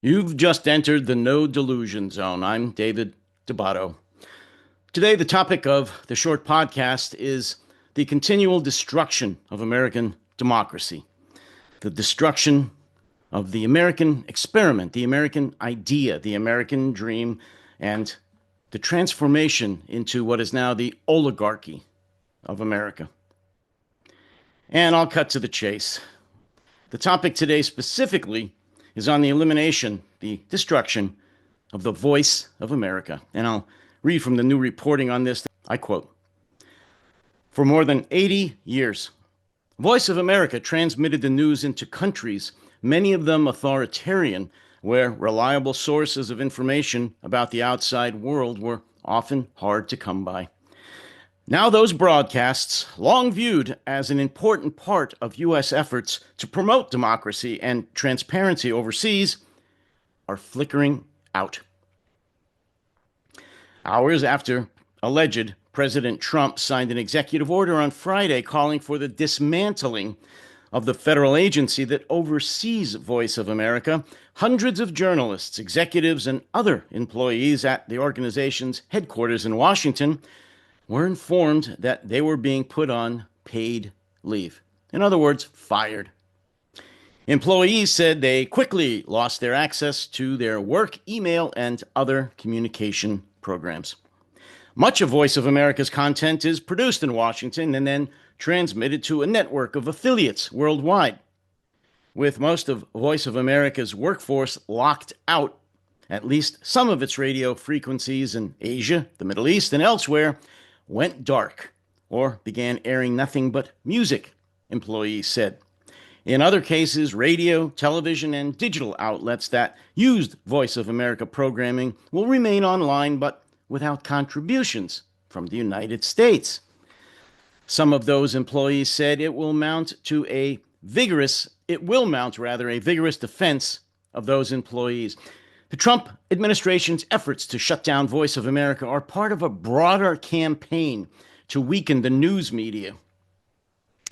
You've just entered the No Delusion Zone. I'm David Debato. Today, the topic of the short podcast is the continual destruction of American democracy, the destruction of the American experiment, the American idea, the American dream, and the transformation into what is now the oligarchy of America. And I'll cut to the chase. The topic today specifically is on the elimination, the destruction of the voice of America. And I'll read from the new reporting on this. I quote, "For more than 80 years, Voice of America transmitted the news into countries, many of them authoritarian, where reliable sources of information about the outside world were often hard to come by. Now those broadcasts, long viewed as an important part of U.S. efforts to promote democracy and transparency overseas, are flickering out. Hours after alleged President Trump signed an executive order on Friday calling for the dismantling of the federal agency that oversees Voice of America, hundreds of journalists, executives, and other employees at the organization's headquarters in Washington were informed that they were being put on paid leave. In other words, fired. Employees said they quickly lost their access to their work, email, and other communication programs. Much of Voice of America's content is produced in Washington and then transmitted to a network of affiliates worldwide. With most of Voice of America's workforce locked out, at least some of its radio frequencies in Asia, the Middle East, and elsewhere went dark or began airing nothing but music, employees said. In other cases, radio, television, and digital outlets that used Voice of America programming will remain online, but without contributions from the United States. Some of those employees said it will mount a vigorous defense of those employees. The Trump administration's efforts to shut down Voice of America are part of a broader campaign to weaken the news media.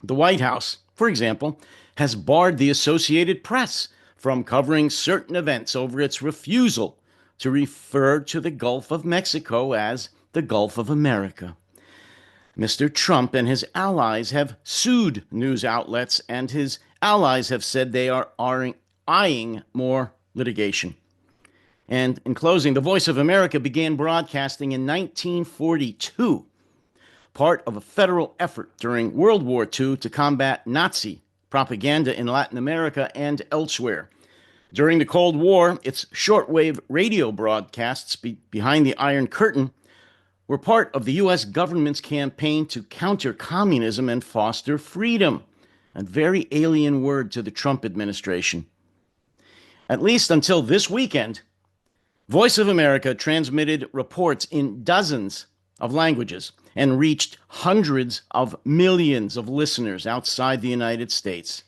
The White House, for example, has barred the Associated Press from covering certain events over its refusal to refer to the Gulf of Mexico as the Gulf of America. Mr. Trump and his allies have sued news outlets, and his allies have said they are eyeing more litigation. And in closing, the Voice of America began broadcasting in 1942, part of a federal effort during World War II to combat Nazi propaganda in Latin America and elsewhere. During the Cold War, its shortwave radio broadcasts behind the Iron Curtain were part of the U.S. government's campaign to counter communism and foster freedom, a very alien word to the Trump administration. At least until this weekend, Voice of America transmitted reports in dozens of languages and reached hundreds of millions of listeners outside the United States,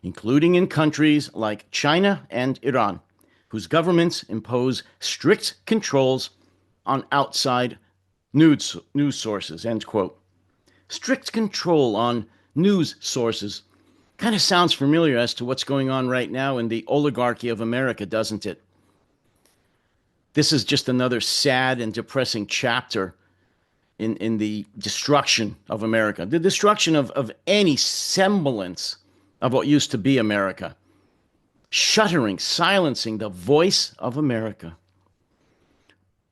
including in countries like China and Iran, whose governments impose strict controls on outside news sources, end quote. Strict control on news sources kind of sounds familiar as to what's going on right now in the oligarchy of America, doesn't it? This is just another sad and depressing chapter in the destruction of America, the destruction of any semblance of what used to be America, shuttering, silencing the voice of America,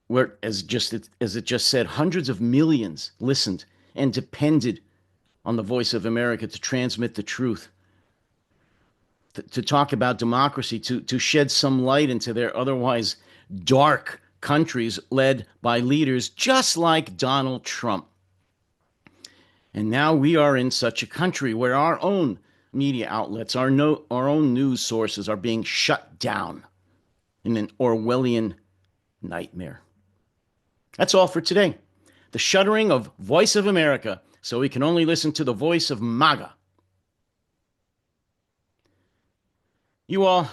where, as it just said, hundreds of millions listened and depended on the Voice of America to transmit the truth, to talk about democracy, to shed some light into their otherwise dark countries led by leaders just like Donald Trump. And now we are in such a country where our own media outlets, our own news sources are being shut down in an Orwellian nightmare. That's all for today. The shuttering of Voice of America, so we can only listen to the voice of MAGA. You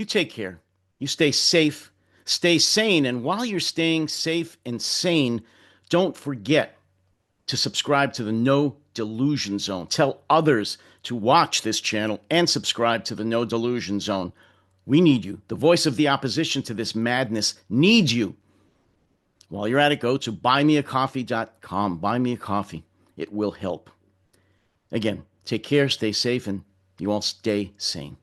take care. You stay safe. Stay sane, and while you're staying safe and sane, don't forget to subscribe to the No Delusion Zone. Tell others to watch this channel and subscribe to the No Delusion Zone. We need you. The voice of the opposition to this madness needs you. While you're at it, go to buymeacoffee.com. Buy me a coffee. It will help. Again, take care, stay safe, and you all stay sane.